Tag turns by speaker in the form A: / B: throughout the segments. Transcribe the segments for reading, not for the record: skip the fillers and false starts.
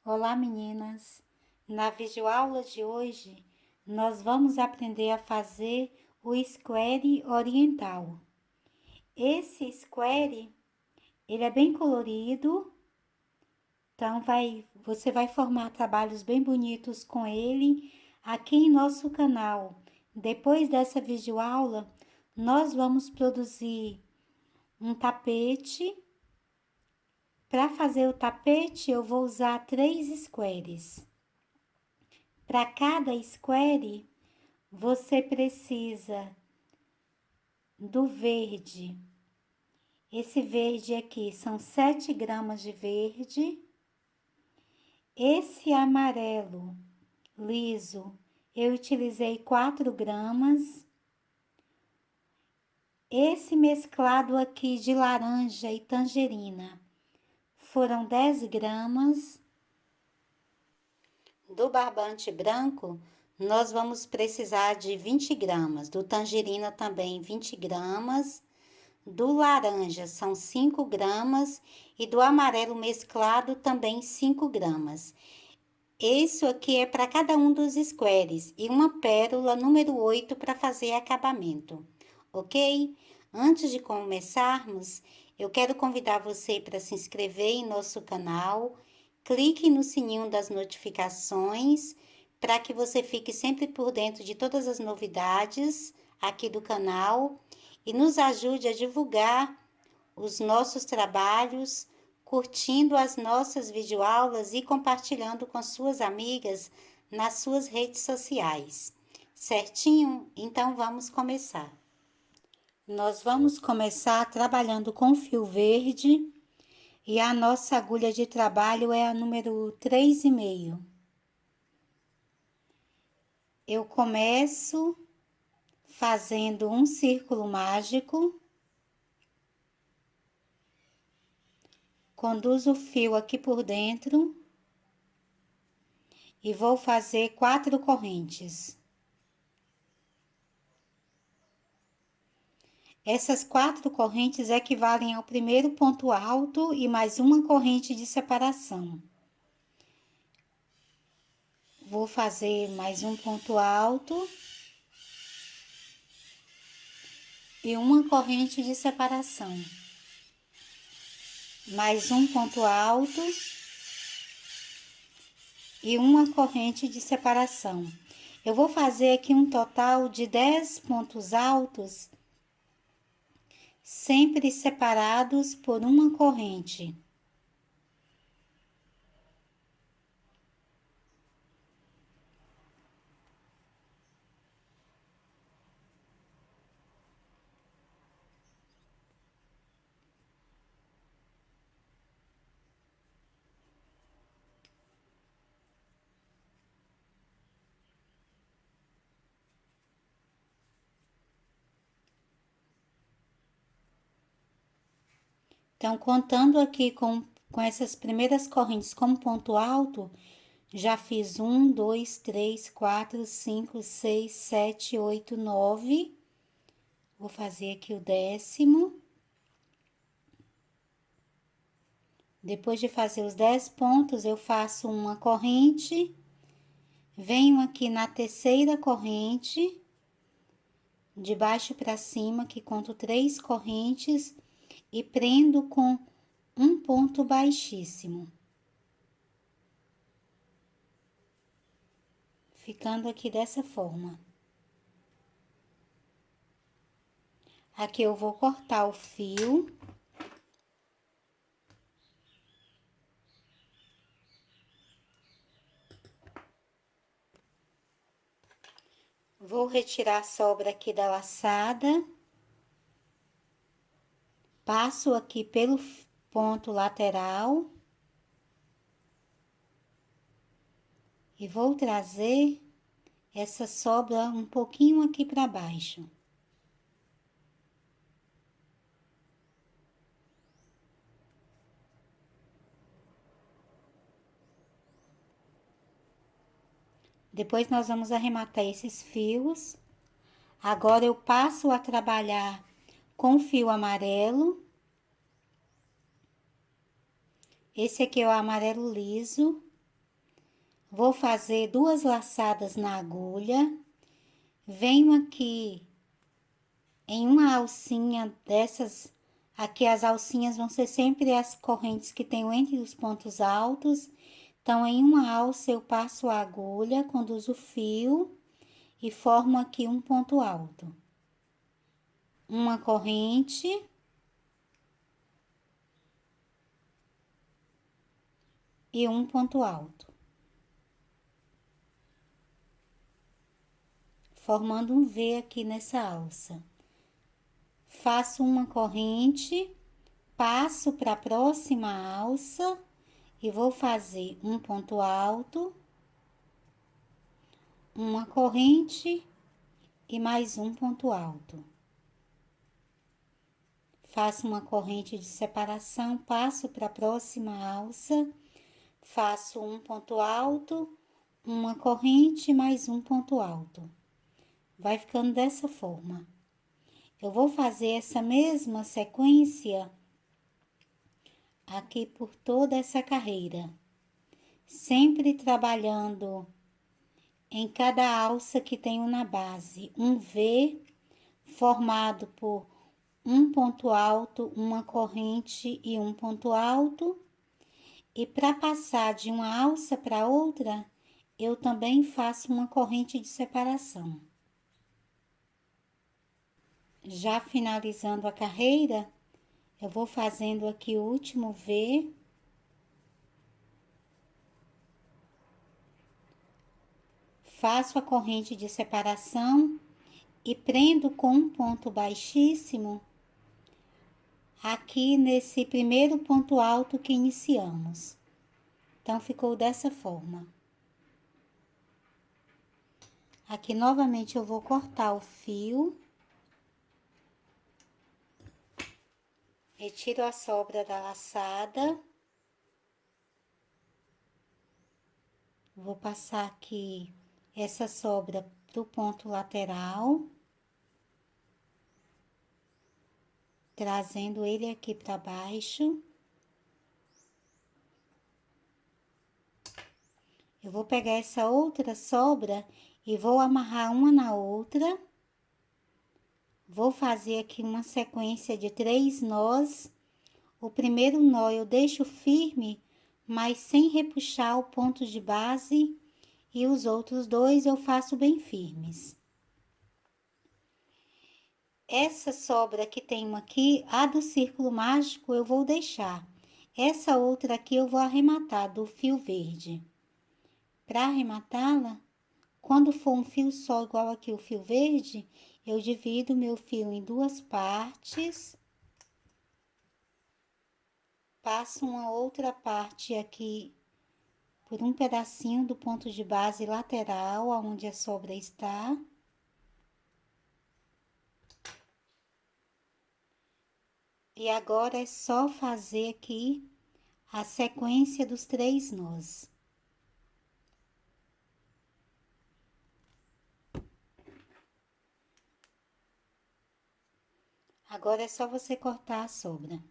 A: Olá, meninas! Na videoaula de hoje, nós vamos aprender a fazer o square oriental. Esse square, ele é bem colorido, então você vai formar trabalhos bem bonitos com ele aqui em nosso canal. Depois dessa videoaula, nós vamos produzir um tapete. Para fazer o tapete, eu vou usar 3 squares. Para cada square, você precisa do verde. Esse verde aqui são 7 gramas de verde. Esse amarelo liso, eu utilizei 4 gramas. Esse mesclado aqui de laranja e tangerina foram 10 gramas. Do barbante branco, nós vamos precisar de 20 gramas. Do tangerina também 20 gramas. Do laranja são 5 gramas. E do amarelo mesclado também 5 gramas. Isso aqui é para cada um dos squares. E uma pérola número 8 para fazer acabamento, ok? Antes de começarmos, eu quero convidar você para se inscrever em nosso canal. Clique no sininho das notificações para que você fique sempre por dentro de todas as novidades aqui do canal e nos ajude a divulgar os nossos trabalhos, curtindo as nossas videoaulas e compartilhando com suas amigas nas suas redes sociais. Certinho? Então vamos começar. Nós vamos começar trabalhando com fio verde. E a nossa agulha de trabalho é a número 3,5. Eu começo fazendo um círculo mágico. Conduzo o fio aqui por dentro. E vou fazer 4 correntes. Essas 4 correntes equivalem ao primeiro ponto alto e mais uma corrente de separação. Vou fazer mais um ponto alto e uma corrente de separação. Mais um ponto alto e uma corrente de separação. Eu vou fazer aqui um total de 10 pontos altos, sempre separados por uma corrente. Então, contando aqui com essas primeiras correntes como ponto alto, já fiz 1, 2, 3, 4, 5, 6, 7, 8, 9. Vou fazer aqui o 10º. Depois de fazer os 10 pontos, eu faço uma corrente, venho aqui na terceira corrente, de baixo para cima, que conto 3 correntes, e prendo com um ponto baixíssimo. Ficando aqui dessa forma. Aqui eu vou cortar o fio. Vou retirar a sobra aqui da laçada. Passo aqui pelo ponto lateral. E vou trazer essa sobra um pouquinho aqui para baixo. Depois nós vamos arrematar esses fios. Agora eu passo a trabalhar com fio amarelo. Esse aqui é o amarelo liso. Vou fazer 2 laçadas na agulha. Venho aqui em uma alcinha dessas. Aqui as alcinhas vão ser sempre as correntes que tenho entre os pontos altos. Então, em uma alça eu passo a agulha, conduzo o fio e formo aqui um ponto alto. Uma corrente. E um ponto alto. Formando um V aqui nessa alça. Faço uma corrente, passo para a próxima alça e vou fazer um ponto alto, uma corrente e mais um ponto alto. Faço uma corrente de separação, passo para a próxima alça, faço um ponto alto, uma corrente mais um ponto alto. Vai ficando dessa forma. Eu vou fazer essa mesma sequência aqui por toda essa carreira, sempre trabalhando em cada alça que tenho na base, um V formado por um ponto alto, uma corrente e um ponto alto. E para passar de uma alça para outra, eu também faço uma corrente de separação. Já finalizando a carreira, eu vou fazendo aqui o último V. Faço a corrente de separação e prendo com um ponto baixíssimo aqui nesse primeiro ponto alto que iniciamos. Então, ficou dessa forma. Aqui, novamente, eu vou cortar o fio. Retiro a sobra da laçada. Vou passar aqui essa sobra pro ponto lateral. Trazendo ele aqui para baixo. Eu vou pegar essa outra sobra e vou amarrar uma na outra. Vou fazer aqui uma sequência de 3 nós. O primeiro nó eu deixo firme, mas sem repuxar o ponto de base, e os outros 2 eu faço bem firmes. Essa sobra que tenho aqui, a do círculo mágico, eu vou deixar. Essa outra aqui eu vou arrematar do fio verde. Para arrematá-la, quando for um fio só igual aqui o fio verde, eu divido meu fio em 2 partes. Passo uma outra parte aqui por um pedacinho do ponto de base lateral, onde a sobra está. E agora é só fazer aqui a sequência dos 3 nós. Agora é só você cortar a sobra.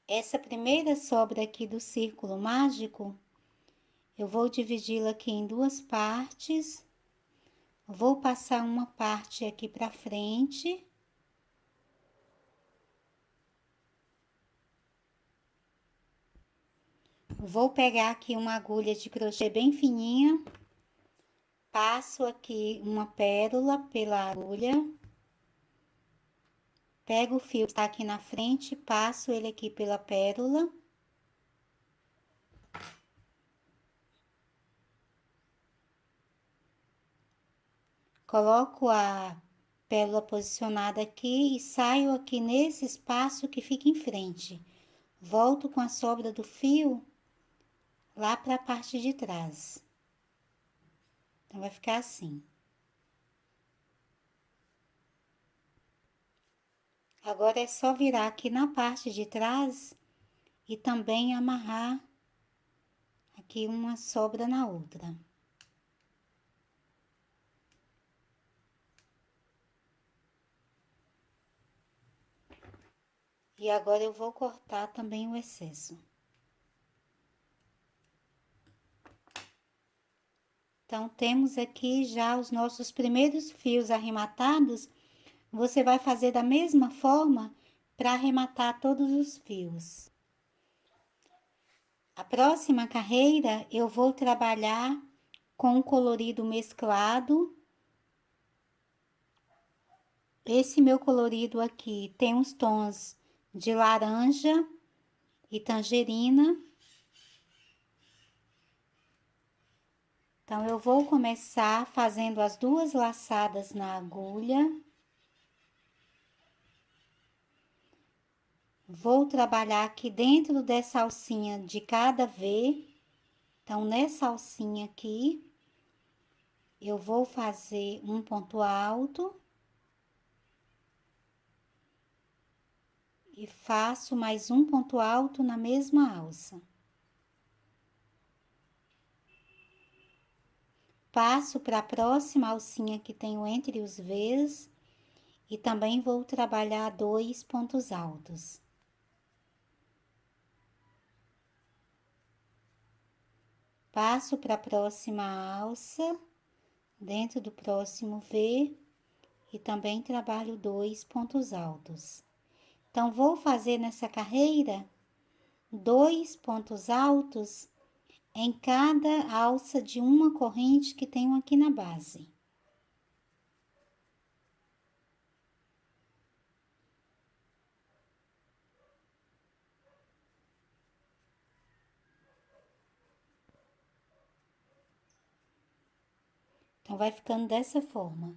A: Essa primeira sobra aqui do círculo mágico, eu vou dividi-la aqui em 2 partes. Vou passar uma parte aqui pra frente. Vou pegar aqui uma agulha de crochê bem fininha. Passo aqui uma pérola pela agulha. Pego o fio que está aqui na frente, passo ele aqui pela pérola. Coloco a pérola posicionada aqui e saio aqui nesse espaço que fica em frente. Volto com a sobra do fio lá para a parte de trás. Então, vai ficar assim. Agora é só virar aqui na parte de trás e também amarrar aqui uma sobra na outra. E agora eu vou cortar também o excesso. Então, temos aqui já os nossos primeiros fios arrematados. Você vai fazer da mesma forma para arrematar todos os fios. A próxima carreira eu vou trabalhar com colorido mesclado. Esse meu colorido aqui tem os tons de laranja e tangerina. Então, eu vou começar fazendo as 2 laçadas na agulha. Vou trabalhar aqui dentro dessa alcinha de cada V. Então, nessa alcinha aqui, eu vou fazer um ponto alto. E faço mais um ponto alto na mesma alça. Passo para a próxima alcinha que tenho entre os V's e também vou trabalhar 2 pontos altos. Passo para a próxima alça, dentro do próximo V, e também trabalho 2 pontos altos. Então, vou fazer nessa carreira 2 pontos altos em cada alça de uma corrente que tenho aqui na base. Então, vai ficando dessa forma.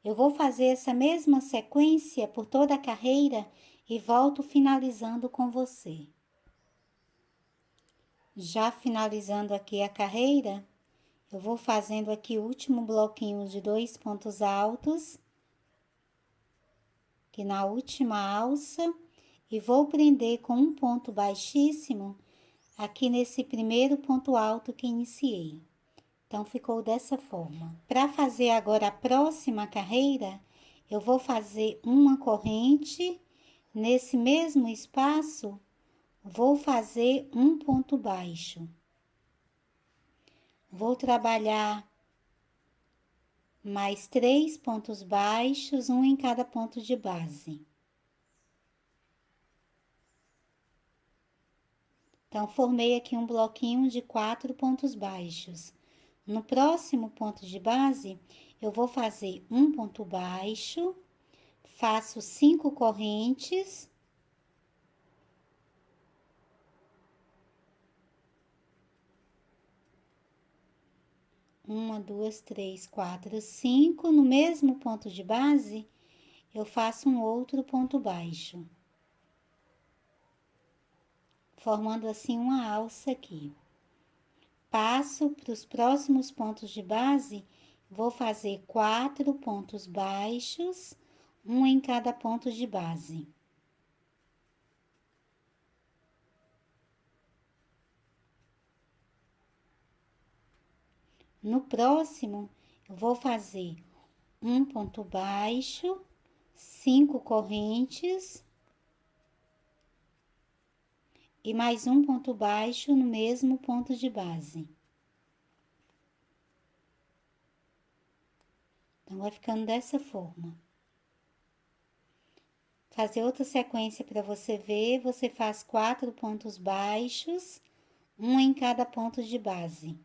A: Eu vou fazer essa mesma sequência por toda a carreira e volto finalizando com você. Já finalizando aqui a carreira, eu vou fazendo aqui o último bloquinho de 2 pontos altos, aqui na última alça, e vou prender com um ponto baixíssimo aqui nesse primeiro ponto alto que iniciei. Então, ficou dessa forma. Para fazer agora a próxima carreira, eu vou fazer uma corrente, nesse mesmo espaço, vou fazer um ponto baixo. Vou trabalhar mais 3 pontos baixos, um em cada ponto de base. Então, formei aqui um bloquinho de 4 pontos baixos. No próximo ponto de base, eu vou fazer um ponto baixo, faço 5 correntes. Uma, duas, três, quatro, 5. No mesmo ponto de base, eu faço um outro ponto baixo. Formando assim uma alça aqui. Passo para os próximos pontos de base, vou fazer 4 pontos baixos, um em cada ponto de base. No próximo, eu vou fazer um ponto baixo, 5 correntes e mais um ponto baixo no mesmo ponto de base. Então, vai ficando dessa forma. Fazer outra sequência para você ver, você faz 4 pontos baixos, um em cada ponto de base.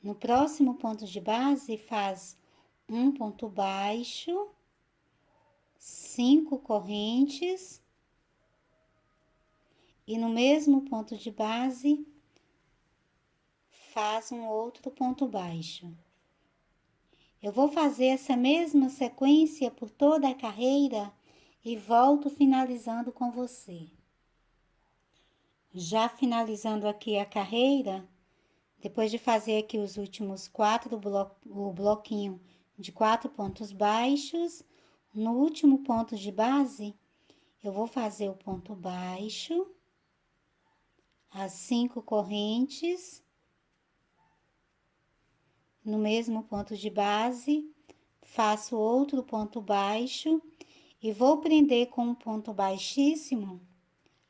A: No próximo ponto de base, faz um ponto baixo, 5 correntes, e no mesmo ponto de base, faz um outro ponto baixo. Eu vou fazer essa mesma sequência por toda a carreira e volto finalizando com você. Já finalizando aqui a carreira, depois de fazer aqui os últimos 4 o bloquinho de 4 pontos baixos, no último ponto de base, eu vou fazer o ponto baixo, as 5 correntes, no mesmo ponto de base, faço outro ponto baixo e vou prender com um ponto baixíssimo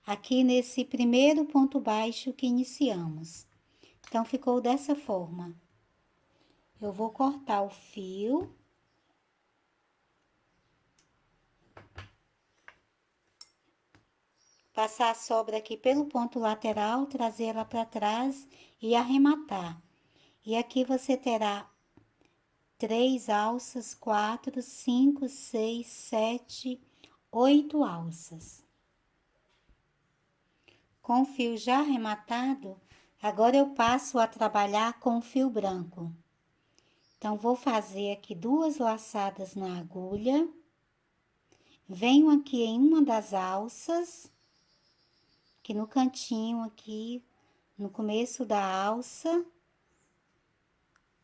A: aqui nesse primeiro ponto baixo que iniciamos. Então, ficou dessa forma. Eu vou cortar o fio. Passar a sobra aqui pelo ponto lateral, trazer ela para trás e arrematar. E aqui você terá 3 alças, 4, 5, 6, 7, 8 alças. Com o fio já arrematado, agora eu passo a trabalhar com o fio branco. Então, vou fazer aqui 2 laçadas na agulha. Venho aqui em uma das alças, que no cantinho aqui, no começo da alça,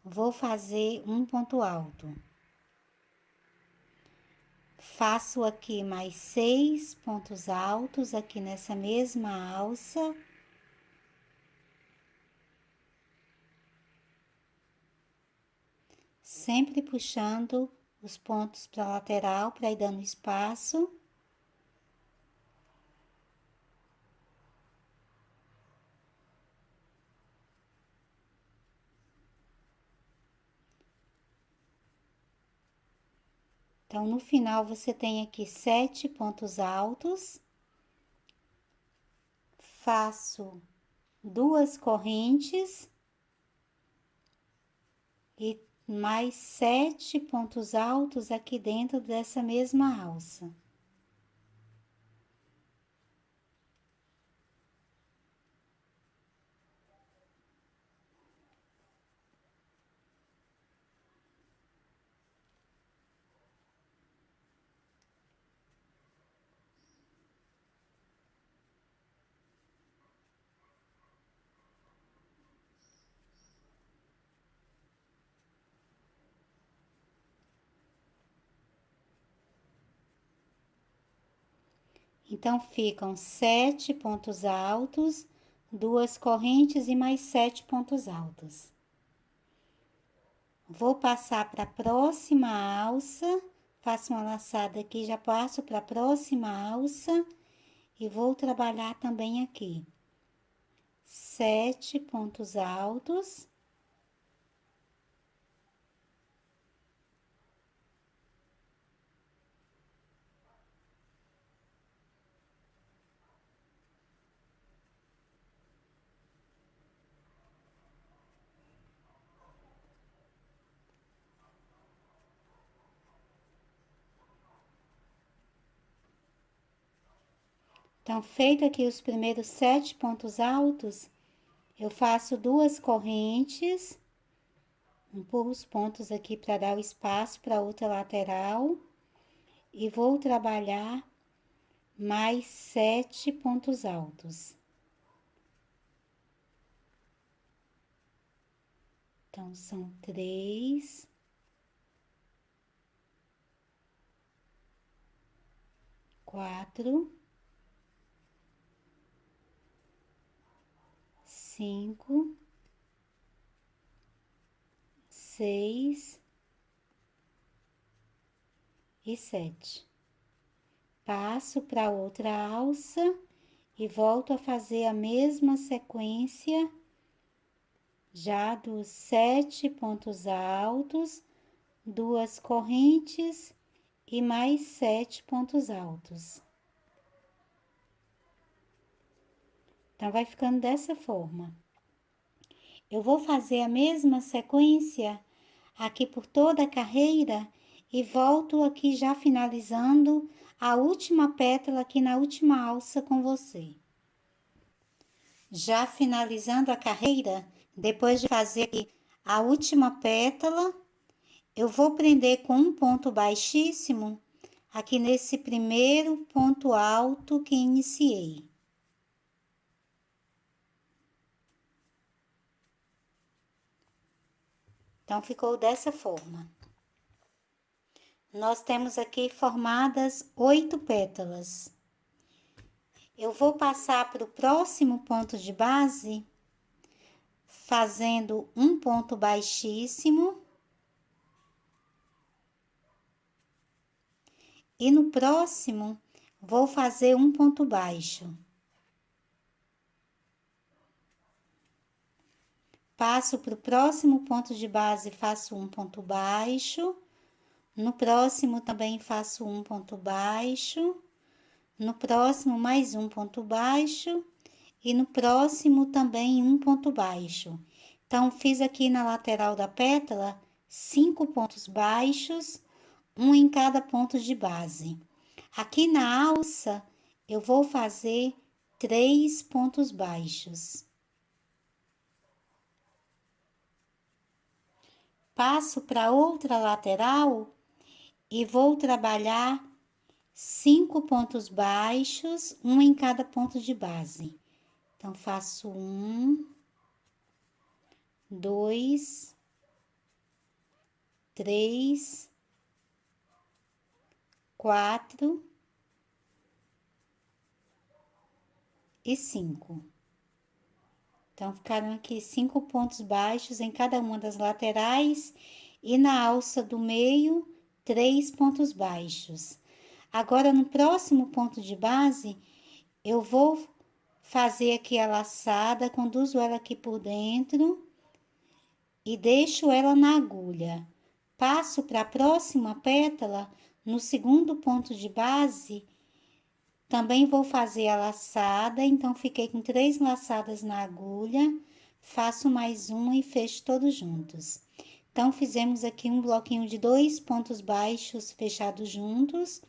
A: vou fazer um ponto alto. Faço aqui mais 6 pontos altos aqui nessa mesma alça. Sempre puxando os pontos para a lateral, para ir dando espaço. Então, no final, você tem aqui 7 pontos altos. Faço 2 correntes e mais 7 pontos altos aqui dentro dessa mesma alça. Então, ficam 7 pontos altos, 2 correntes e mais 7 pontos altos. Vou passar para a próxima alça, faço uma laçada aqui, já passo para a próxima alça e vou trabalhar também aqui. 7 pontos altos. Então, feito aqui os primeiros 7 pontos altos, eu faço 2 correntes, empurro os pontos aqui para dar o espaço para outra lateral e vou trabalhar mais 7 pontos altos. Então, são 3, 4, 5, 6 e 7. Passo para outra alça e volto a fazer a mesma sequência já dos 7 pontos altos, 2 correntes e mais 7 pontos altos. Então, vai ficando dessa forma. eu vou fazer a mesma sequência aqui por toda a carreira e volto aqui já finalizando a última pétala aqui na última alça com você. Já finalizando a carreira, depois de fazer aqui a última pétala, eu vou prender com um ponto baixíssimo aqui nesse primeiro ponto alto que iniciei. Então, ficou dessa forma. Nós temos aqui formadas 8 pétalas. Eu vou passar para o próximo ponto de base, fazendo um ponto baixíssimo. E no próximo, vou fazer um ponto baixo. Passo para o próximo ponto de base, faço um ponto baixo. No próximo, também faço um ponto baixo. No próximo, mais um ponto baixo. E no próximo, também um ponto baixo. Então, fiz aqui na lateral da pétala 5 pontos baixos, um em cada ponto de base. Aqui na alça, eu vou fazer 3 pontos baixos. Passo para outra lateral e vou trabalhar 5 pontos baixos, um em cada ponto de base. Então, faço 1, 2, 3, 4 e 5. Então, ficaram aqui 5 pontos baixos em cada uma das laterais e na alça do meio, 3 pontos baixos. Agora, no próximo ponto de base, eu vou fazer aqui a laçada, conduzo ela aqui por dentro e deixo ela na agulha. Passo para a próxima pétala, no segundo ponto de base, também vou fazer a laçada, então fiquei com 3 laçadas na agulha, faço mais uma e fecho todos juntos. Então, fizemos aqui um bloquinho de 2 pontos baixos fechados juntos,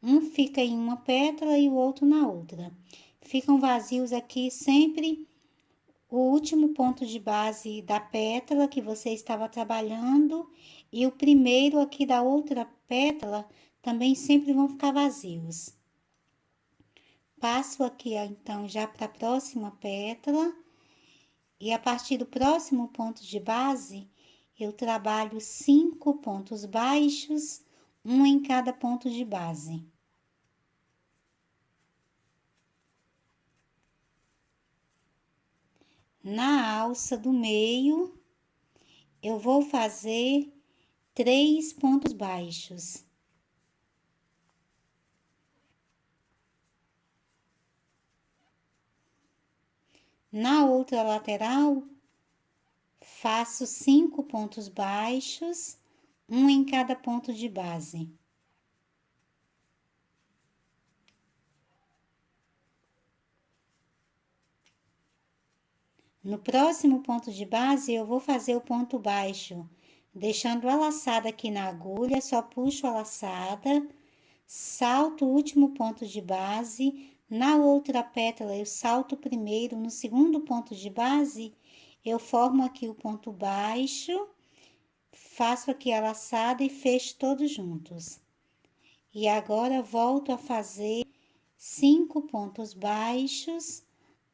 A: um fica em uma pétala e o outro na outra. Ficam vazios aqui sempre o último ponto de base da pétala que você estava trabalhando e o primeiro aqui da outra pétala também sempre vão ficar vazios. Passo aqui, ó, então, já para a próxima pétala. E a partir do próximo ponto de base, eu trabalho 5 pontos baixos, um em cada ponto de base. Na alça do meio, eu vou fazer 3 pontos baixos. Na outra lateral, faço 5 pontos baixos, um em cada ponto de base. No próximo ponto de base, eu vou fazer o ponto baixo, deixando a laçada aqui na agulha, só puxo a laçada, salto o último ponto de base. Na outra pétala, eu salto primeiro, no segundo ponto de base, eu formo aqui o ponto baixo, faço aqui a laçada e fecho todos juntos. E agora, volto a fazer 5 pontos baixos,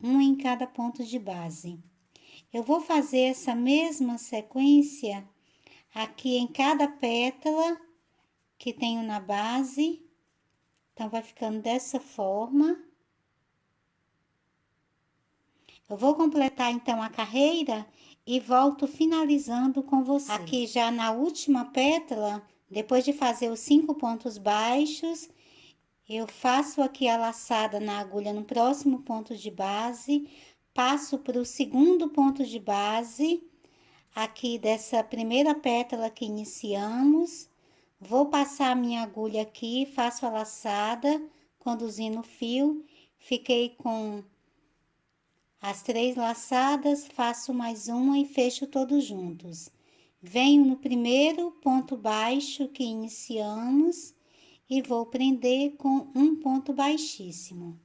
A: um em cada ponto de base. Eu vou fazer essa mesma sequência aqui em cada pétala que tenho na base. Então, vai ficando dessa forma. Eu vou completar, então, a carreira e volto finalizando com você. Aqui, já na última pétala, depois de fazer os 5 pontos baixos, eu faço aqui a laçada na agulha no próximo ponto de base, passo para o segundo ponto de base, aqui dessa primeira pétala que iniciamos, vou passar a minha agulha aqui, faço a laçada, conduzindo o fio, fiquei com As 3 laçadas, faço mais uma e fecho todos juntos. Venho no primeiro ponto baixo que iniciamos e vou prender com um ponto baixíssimo.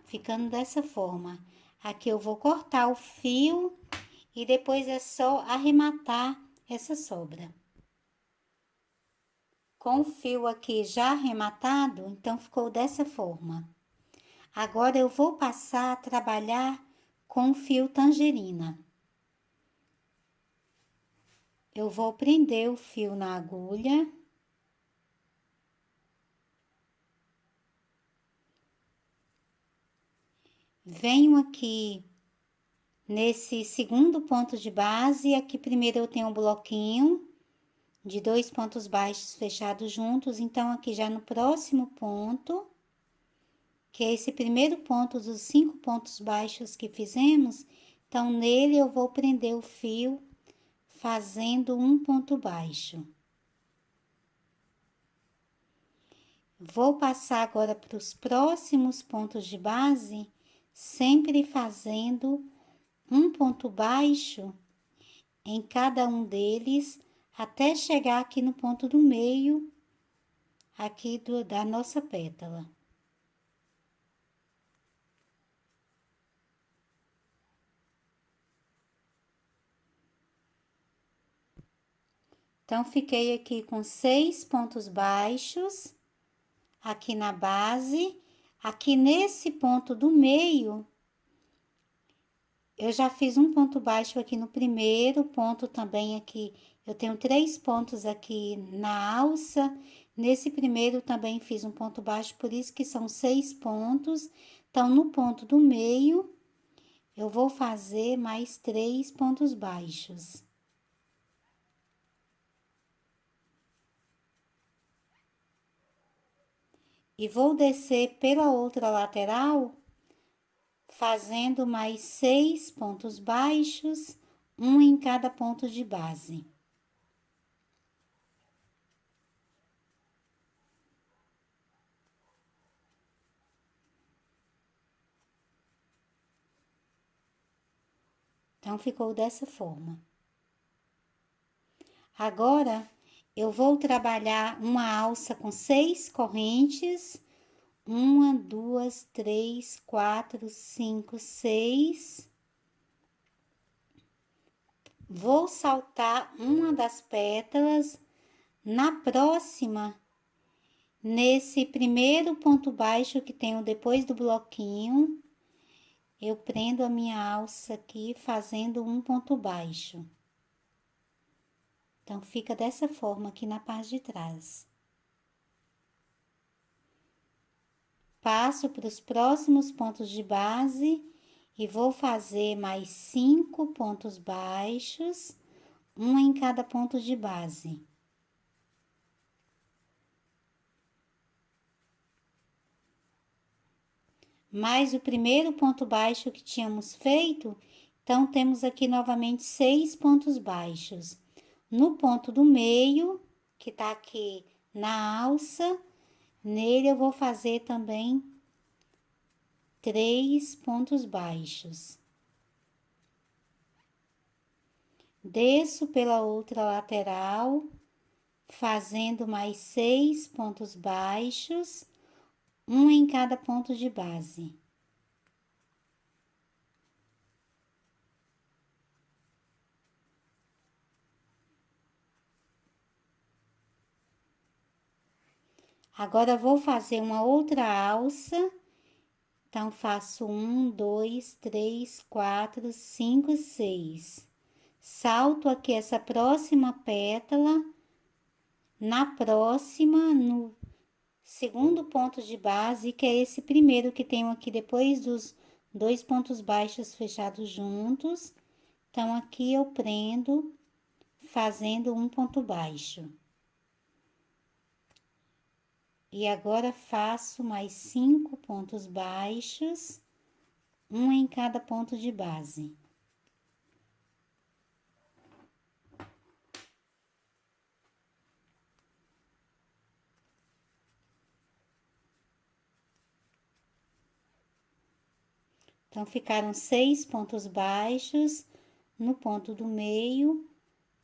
A: Ficando dessa forma. Aqui eu vou cortar o fio e depois é só arrematar essa sobra. Com o fio aqui já arrematado, então ficou dessa forma. Agora eu vou passar a trabalhar com o fio tangerina. Eu vou prender o fio na agulha. Venho aqui nesse segundo ponto de base, aqui primeiro eu tenho um bloquinho de 2 pontos baixos fechados juntos, então aqui já no próximo ponto, que é esse primeiro ponto dos 5 pontos baixos que fizemos, então nele eu vou prender o fio fazendo um ponto baixo. Vou passar agora para os próximos pontos de base, sempre fazendo um ponto baixo em cada um deles, até chegar aqui no ponto do meio, aqui da nossa pétala. Então, fiquei aqui com 6 pontos baixos, aqui na base, aqui nesse ponto do meio, eu já fiz um ponto baixo aqui no primeiro ponto também aqui. Eu tenho 3 pontos aqui na alça. Nesse primeiro também fiz um ponto baixo, por isso que são 6 pontos. Então, no ponto do meio, eu vou fazer mais 3 pontos baixos. E vou descer pela outra lateral, fazendo mais 6 pontos baixos, um em cada ponto de base. Então, ficou dessa forma. Agora, eu vou trabalhar uma alça com 6 correntes. 1, 2, 3, 4, 5, 6. Vou saltar uma das pétalas. Na próxima, nesse primeiro ponto baixo que tenho depois do bloquinho, eu prendo a minha alça aqui fazendo um ponto baixo. Então, fica dessa forma aqui na parte de trás. Passo para os próximos pontos de base e vou fazer mais 5 pontos baixos, um em cada ponto de base. Mais o primeiro ponto baixo que tínhamos feito, então temos aqui novamente 6 pontos baixos. No ponto do meio, que tá aqui na alça, nele eu vou fazer também 3 pontos baixos. Desço pela outra lateral, fazendo mais 6 pontos baixos, um em cada ponto de base. Agora, vou fazer uma outra alça. Então, faço 1, 2, 3, 4, 5, 6. Salto aqui essa próxima pétala. Na próxima, no segundo ponto de base, que é esse primeiro que tenho aqui depois dos 2 pontos baixos fechados juntos. Então, aqui eu prendo fazendo um ponto baixo. E agora, faço mais 5 pontos baixos, um em cada ponto de base. Então, ficaram 6 pontos baixos. No ponto do meio,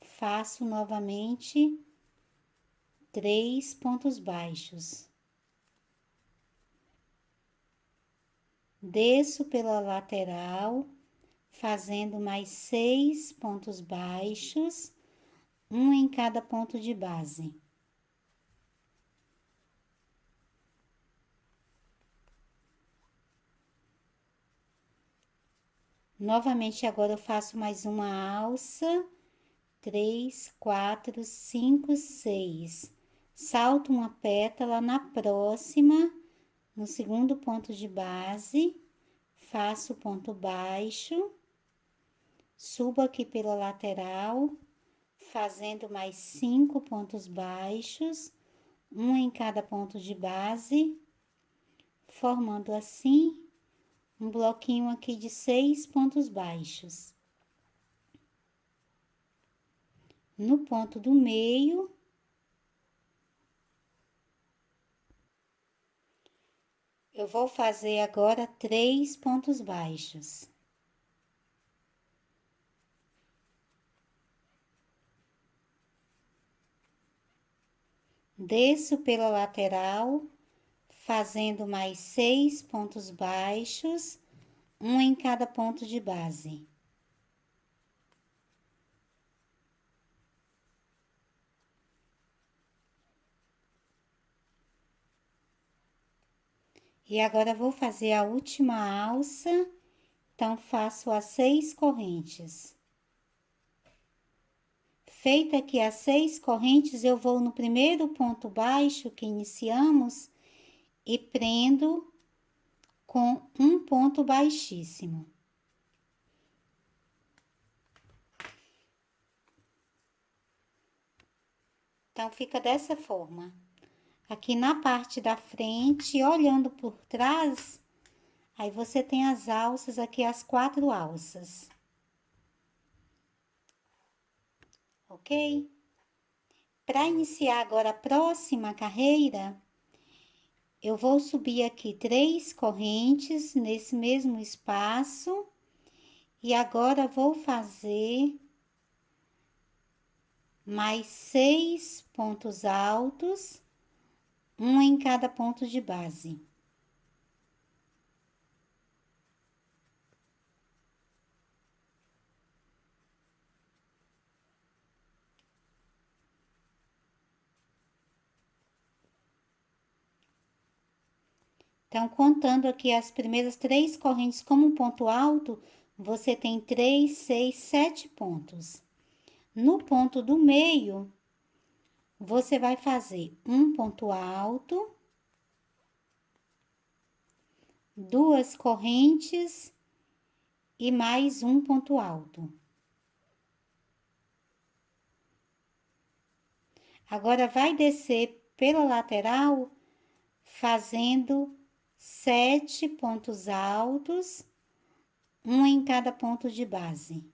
A: faço novamente 3 pontos baixos. Desço pela lateral, fazendo mais 6 pontos baixos, um em cada ponto de base. Novamente, agora eu faço mais uma alça, 3, 4, 5, 6. Salto uma pétala na próxima, no segundo ponto de base, faço ponto baixo, subo aqui pela lateral, fazendo mais 5 pontos baixos, um em cada ponto de base, formando assim um bloquinho aqui de 6 pontos baixos. No ponto do meio, eu vou fazer agora 3 pontos baixos. Desço pela lateral, fazendo mais 6 pontos baixos, um em cada ponto de base. E agora, vou fazer a última alça, então, faço as 6 correntes. Feita aqui as 6 correntes, eu vou no primeiro ponto baixo que iniciamos e prendo com um ponto baixíssimo. Então, fica dessa forma. Aqui na parte da frente, olhando por trás, aí você tem as alças aqui, as 4 alças. Ok? Para iniciar agora a próxima carreira, eu vou subir aqui 3 correntes nesse mesmo espaço. E agora, vou fazer mais 6 pontos altos, um em cada ponto de base. Então, contando aqui as primeiras 3 correntes como um ponto alto, você tem 3, 6, 7 pontos. No ponto do meio, você vai fazer um ponto alto, 2 correntes e mais um ponto alto. Agora, vai descer pela lateral, fazendo 7 pontos altos, um em cada ponto de base.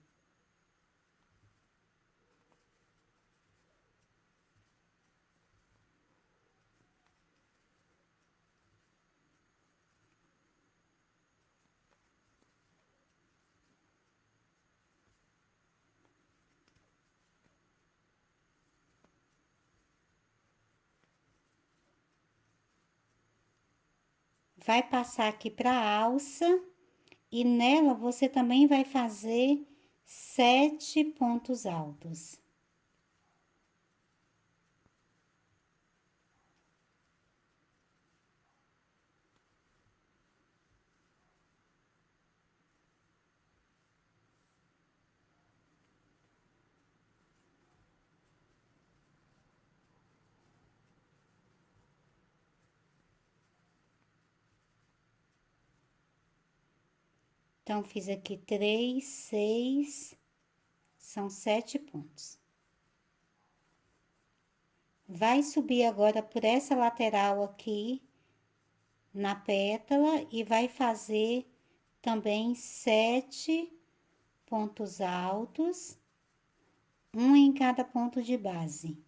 A: Vai passar aqui para a alça e nela você também vai fazer 7 pontos altos. Então, fiz aqui 3, 6, são 7 pontos. Vai subir agora por essa lateral aqui, na pétala, e vai fazer também 7 pontos altos, um em cada ponto de base.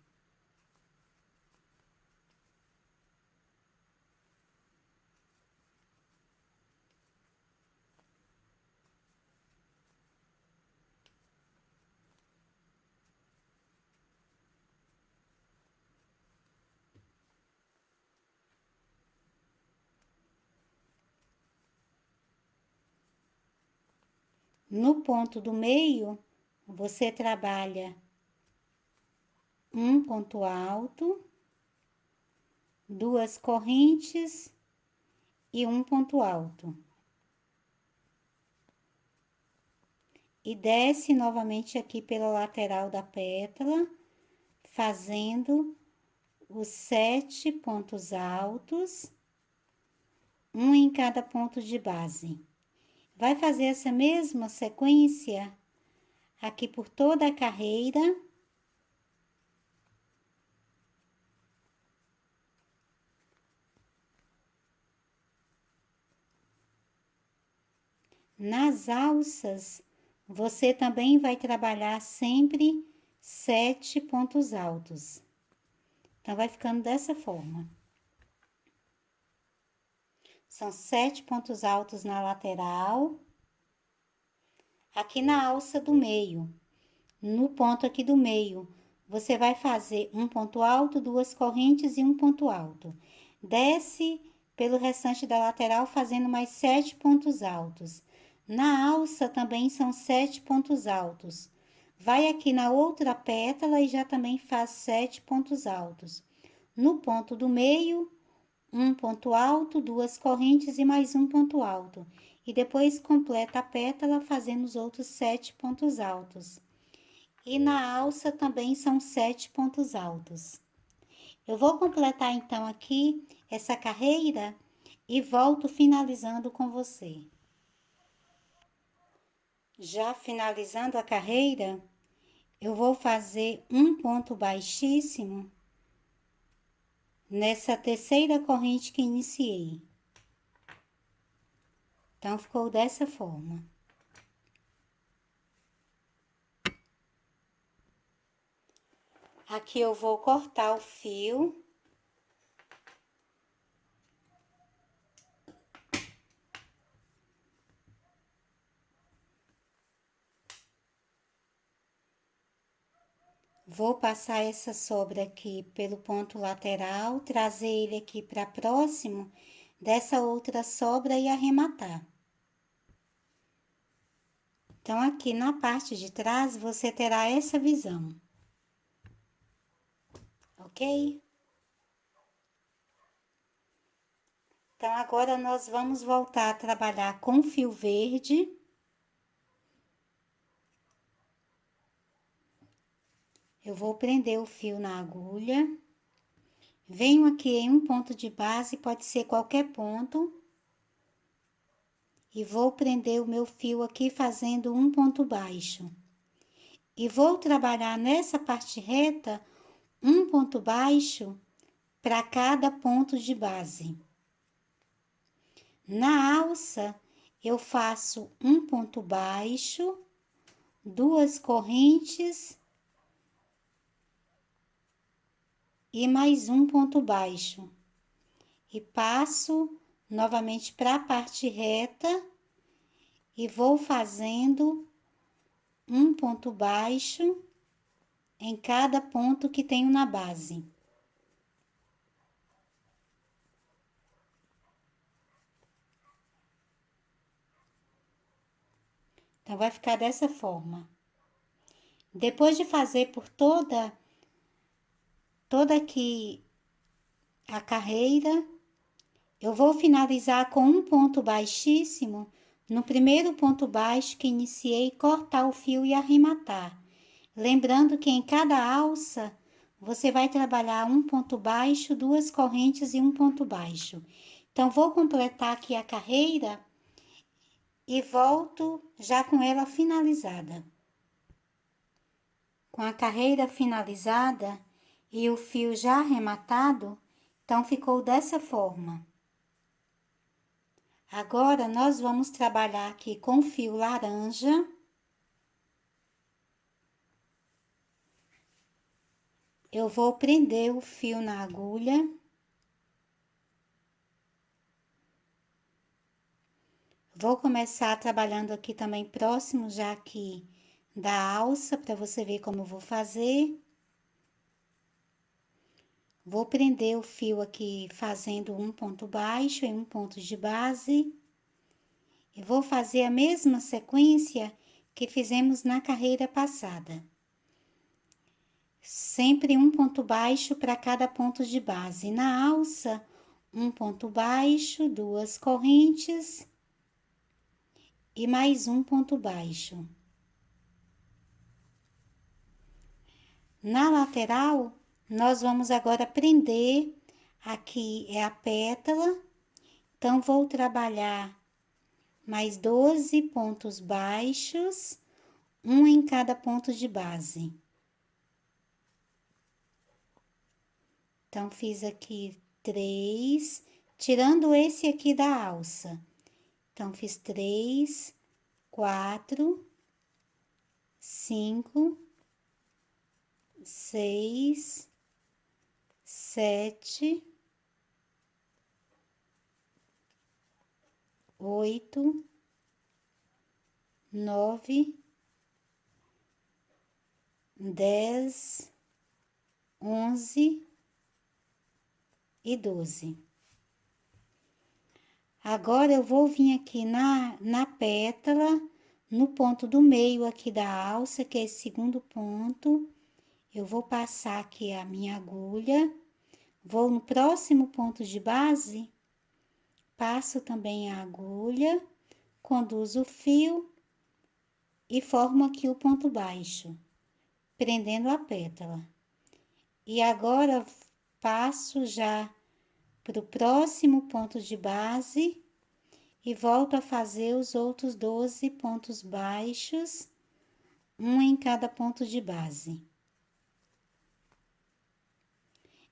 A: No ponto do meio, você trabalha um ponto alto, duas correntes e um ponto alto. E desce novamente aqui pela lateral da pétala, fazendo os 7 pontos altos, um em cada ponto de base. Vai fazer essa mesma sequência aqui por toda a carreira. Nas alças, você também vai trabalhar sempre 7 pontos altos. Então, vai ficando dessa forma. São 7 pontos altos na lateral. Aqui na alça do meio, no ponto aqui do meio, você vai fazer um ponto alto, duas correntes e um ponto alto. Desce pelo restante da lateral, fazendo mais 7 pontos altos. Na alça também são 7 pontos altos. Vai aqui na outra pétala e já também faz 7 pontos altos. No ponto do meio, um ponto alto, duas correntes e mais um ponto alto. E depois completa a pétala fazendo os outros 7 pontos altos. E na alça também são 7 pontos altos. Eu vou completar então aqui essa carreira e volto finalizando com você. Já finalizando a carreira, eu vou fazer um ponto baixíssimo nessa terceira corrente que iniciei. Então, ficou dessa forma. Aqui eu vou cortar o fio. Vou passar essa sobra aqui pelo ponto lateral, trazer ele aqui para próximo dessa outra sobra e arrematar. Então, aqui na parte de trás, você terá essa visão. Ok? Então, agora nós vamos voltar a trabalhar com fio verde. Eu vou prender o fio na agulha. Venho aqui em um ponto de base, pode ser qualquer ponto. E vou prender o meu fio aqui fazendo um ponto baixo. E vou trabalhar nessa parte reta um ponto baixo para cada ponto de base. Na alça, eu faço um ponto baixo, duas correntes e mais um ponto baixo. E passo novamente para a parte reta e vou fazendo um ponto baixo em cada ponto que tenho na base. Então, vai ficar dessa forma. Depois de fazer por toda aqui a carreira, eu vou finalizar com um ponto baixíssimo no primeiro ponto baixo que iniciei, cortar o fio e arrematar. Lembrando que em cada alça, você vai trabalhar um ponto baixo, duas correntes e um ponto baixo. Então, vou completar aqui a carreira e volto já com ela finalizada. Com a carreira finalizada e o fio já arrematado, então ficou dessa forma. Agora, nós vamos trabalhar aqui com fio laranja. Eu vou prender o fio na agulha. Vou começar trabalhando aqui também próximo já aqui da alça, para você ver como eu vou fazer. Vou prender o fio aqui fazendo um ponto baixo e um ponto de base. E vou fazer a mesma sequência que fizemos na carreira passada. Sempre um ponto baixo para cada ponto de base. Na alça, um ponto baixo, 2 correntes e mais um ponto baixo. Na lateral, nós vamos agora prender, aqui é a pétala, então vou trabalhar mais 12 pontos baixos, um em cada ponto de base. Então, fiz aqui 3, tirando esse aqui da alça. Então, fiz 3, 4, 5, 6, 7, 8, 9, 10, 11 e 12. Agora, eu vou vir aqui na pétala, no ponto do meio aqui da alça, que é esse segundo ponto. Eu vou passar aqui a minha agulha, vou no próximo ponto de base, passo também a agulha, conduzo o fio e formo aqui o ponto baixo, prendendo a pétala. E agora, passo já para o próximo ponto de base e volto a fazer os outros 12 pontos baixos, um em cada ponto de base.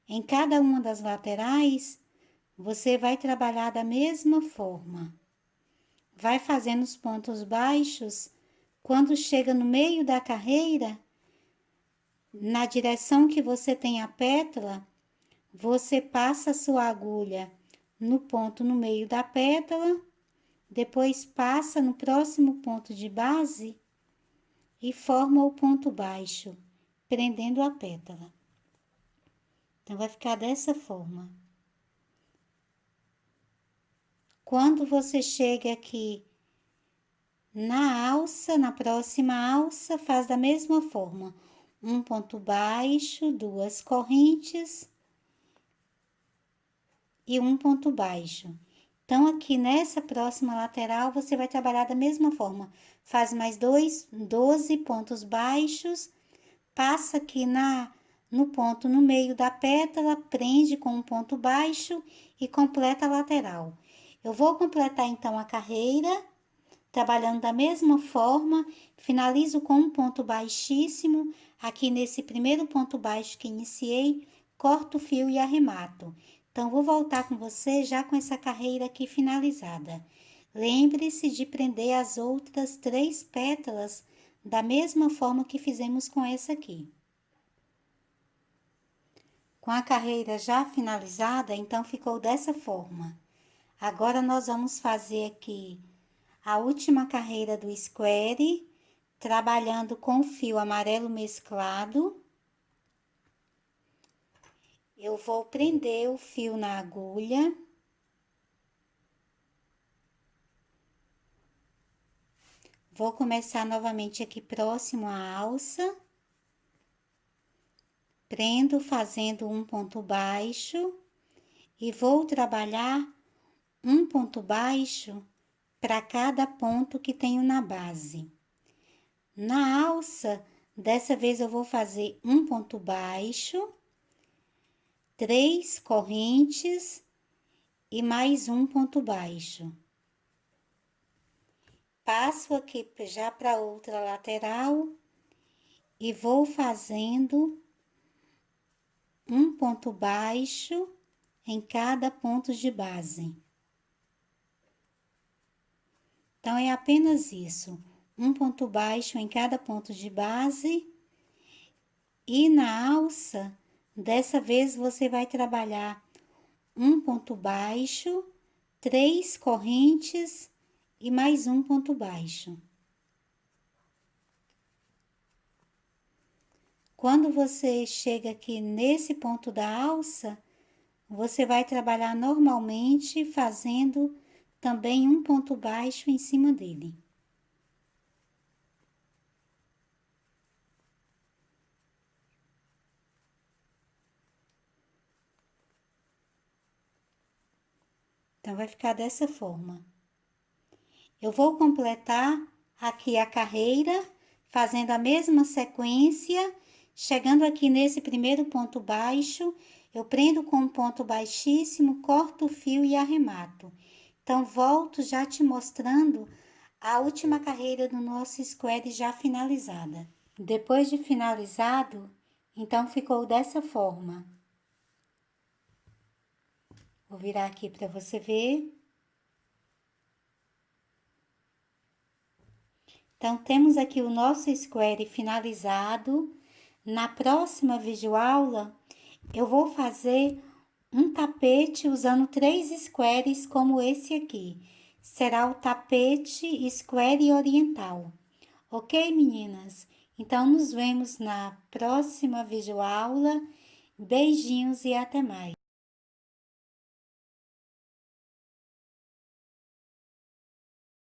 A: Em cada uma das laterais, você vai trabalhar da mesma forma. Vai fazendo os pontos baixos, quando chega no meio da carreira, na direção que você tem a pétala, você passa a sua agulha no ponto no meio da pétala, depois passa no próximo ponto de base e forma o ponto baixo, prendendo a pétala. Então, vai ficar dessa forma. Quando você chega aqui na alça, na próxima alça, faz da mesma forma. Um ponto baixo, 2 correntes e um ponto baixo. Então, aqui nessa próxima lateral, você vai trabalhar da mesma forma. Faz mais 12 pontos baixos, passa aqui no ponto no meio da pétala, prende com um ponto baixo e completa a lateral. Eu vou completar, então, a carreira, trabalhando da mesma forma, finalizo com um ponto baixíssimo, aqui nesse primeiro ponto baixo que iniciei, corto o fio e arremato. Então, vou voltar com você já com essa carreira aqui finalizada. Lembre-se de prender as outras 3 pétalas da mesma forma que fizemos com essa aqui. Com a carreira já finalizada, então, ficou dessa forma. Agora, nós vamos fazer aqui a última carreira do square, trabalhando com o fio amarelo mesclado. Eu vou prender o fio na agulha. Vou começar novamente aqui próximo à alça. Prendo fazendo um ponto baixo e vou trabalhar um ponto baixo para cada ponto que tenho na base. Na alça, dessa vez eu vou fazer um ponto baixo, 3 correntes e mais um ponto baixo. Passo aqui já para outra lateral e vou fazendo um ponto baixo em cada ponto de base. Então, é apenas isso, um ponto baixo em cada ponto de base. E na alça, dessa vez você vai trabalhar um ponto baixo, 3 correntes e mais um ponto baixo. Quando você chega aqui nesse ponto da alça, você vai trabalhar normalmente fazendo também um ponto baixo em cima dele. Então, vai ficar dessa forma. Eu vou completar aqui a carreira, fazendo a mesma sequência, chegando aqui nesse primeiro ponto baixo, eu prendo com um ponto baixíssimo, corto o fio e arremato. Então, volto já te mostrando a última carreira do nosso square já finalizada. Depois de finalizado, então ficou dessa forma. Vou virar aqui para você ver. Então, temos aqui o nosso square finalizado. Na próxima videoaula, eu vou fazer um tapete usando 3 squares como esse aqui. Será o tapete square oriental. Ok, meninas? Então, nos vemos na próxima videoaula. Beijinhos e até mais.